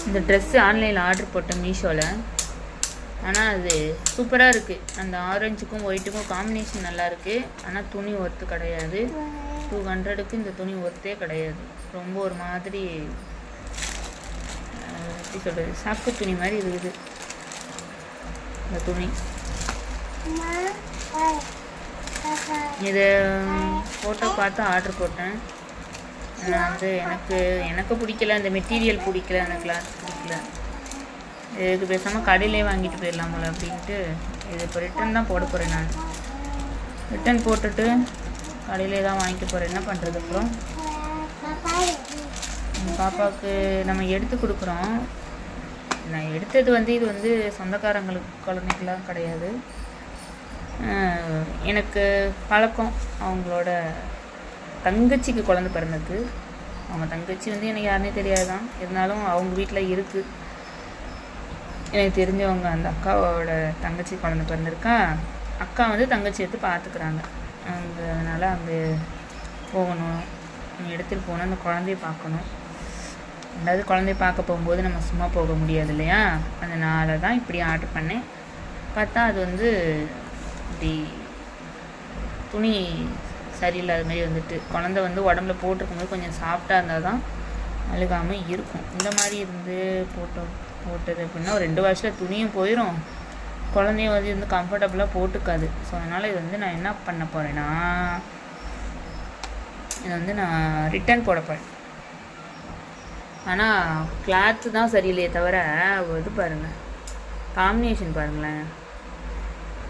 இந்த ட்ரெஸ்ஸு ஆன்லைனில் ஆர்டர் போட்டேன் மீஷோவில். ஆனால் அது சூப்பராக இருக்குது. அந்த ஆரஞ்சுக்கும் ஒயிட்டுக்கும் காம்பினேஷன் நல்லாயிருக்கு. ஆனால் துணி ஒர்த்து கிடையாது. 200க்கு இந்த துணி ஒர்த்தே கிடையாது. ரொம்ப ஒரு மாதிரி எப்படி சொல்கிறது, சாக்கு துணி மாதிரி இருக்குது இந்த துணி. இதை ஃபோட்டோ பார்த்து ஆர்டர் போட்டேன். நான் வந்து எனக்கு பிடிக்கல, இந்த மெட்டீரியல் பிடிக்கல, அந்த கிளாத் பிடிக்கல. இதுக்கு பேசாமல் கடையிலே வாங்கிட்டு போயிடலாமல அப்படின்ட்டு இது இப்போ ரிட்டன் தான் போட போகிறேன். நான் ரிட்டன் போட்டுட்டு கடையிலே தான் வாங்கிட்டு போகிறேன். என்ன பண்ணுறது அப்புறம்? பாப்பாவுக்கு நம்ம எடுத்து கொடுக்குறோம். நான் எடுத்தது வந்து இது வந்து சொந்தக்காரங்களுக்கு குழந்தைங்களாம் கிடையாது. எனக்கு பழக்கம். அவங்களோட தங்கச்சிக்கு குழந்தை பிறந்தது. அவங்க தங்கச்சி வந்து எனக்கு யாருன்னே தெரியாதுதான். இருந்தாலும் அவங்க வீட்டில் இருக்குது. எனக்கு தெரிஞ்சவங்க அந்த அக்காவோட தங்கச்சி குழந்தை பிறந்திருக்கா. அக்கா வந்து தங்கச்சி எடுத்து பார்த்துக்குறாங்க. அதனால் அங்கே போகணும், எடுத்துகிட்டு போகணும், அந்த குழந்தைய பார்க்கணும். ரெண்டாவது குழந்தைய பார்க்க போகும்போது நம்ம சும்மா போக முடியாது இல்லையா? அதனால தான் இப்படி ஆர்டர் பண்ணேன். பார்த்தா அது வந்து இப்படி துணி சரியில்லாத மாதிரி வந்துட்டு, குழந்தை வந்து உடம்புல போட்டிருக்கும்போது கொஞ்சம் சாஃப்டாக இருந்தால் தான் அழுகாமல் இருக்கும். இந்த மாதிரி இருந்து போட்டது அப்படின்னா ஒரு 2 வருஷத்தில் துணியும் போயிடும், குழந்தையும் வந்து இருந்து கம்ஃபர்டபுளாக போட்டுக்காது. ஸோ அதனால் இது வந்து நான் என்ன பண்ண போகிறேன்னா, இதை வந்து நான் ரிட்டன் போட போகிறேன். ஆனால் கிளாத்து தான் சரியில்லையே தவிர இது பாருங்கள், காம்பினேஷன் பாருங்களேன்.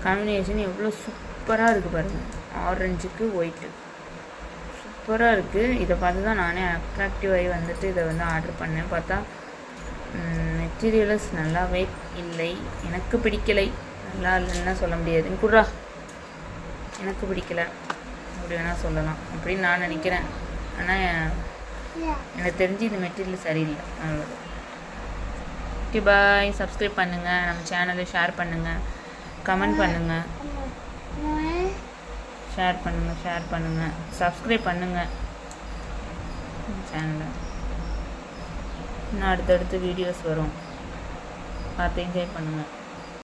காம்பினேஷன் எவ்வளோ சூப்பராக இருக்குது பாருங்கள். ஆரஞ்சுக்கு ஒயிட்டு சூப்பராக இருக்குது. இதை பார்த்து தான் நானே அட்ராக்டிவ் ஆகி வந்துட்டு இதை வந்து ஆர்டர் பண்ணேன். பார்த்தா மெட்டீரியல்ஸ் நல்லாவே இல்லை. எனக்கு பிடிக்கலை. நல்லா இல்லைன்னா சொல்ல முடியாது. குட்ரா, எனக்கு பிடிக்கலை அப்படி வேணால் சொல்லலாம் அப்படின்னு நான் நினைக்கிறேன். ஆனால் எனக்கு தெரிஞ்சு இந்த மெட்டீரியல் சரியில்லை. அவ்வளோதான். ஓகே, பாய். சப்ஸ்கிரைப் பண்ணுங்கள், நம்ம சேனலை ஷேர் பண்ணுங்கள், கமெண்ட் பண்ணுங்கள், ஷேர் பண்ணுங்கள், சப்ஸ்கிரைப் பண்ணுங்கள் சேனலை. இன்னும் அடுத்தடுத்து வீடியோஸ் வரும், பார்த்து என்ஜாய் பண்ணுங்கள்.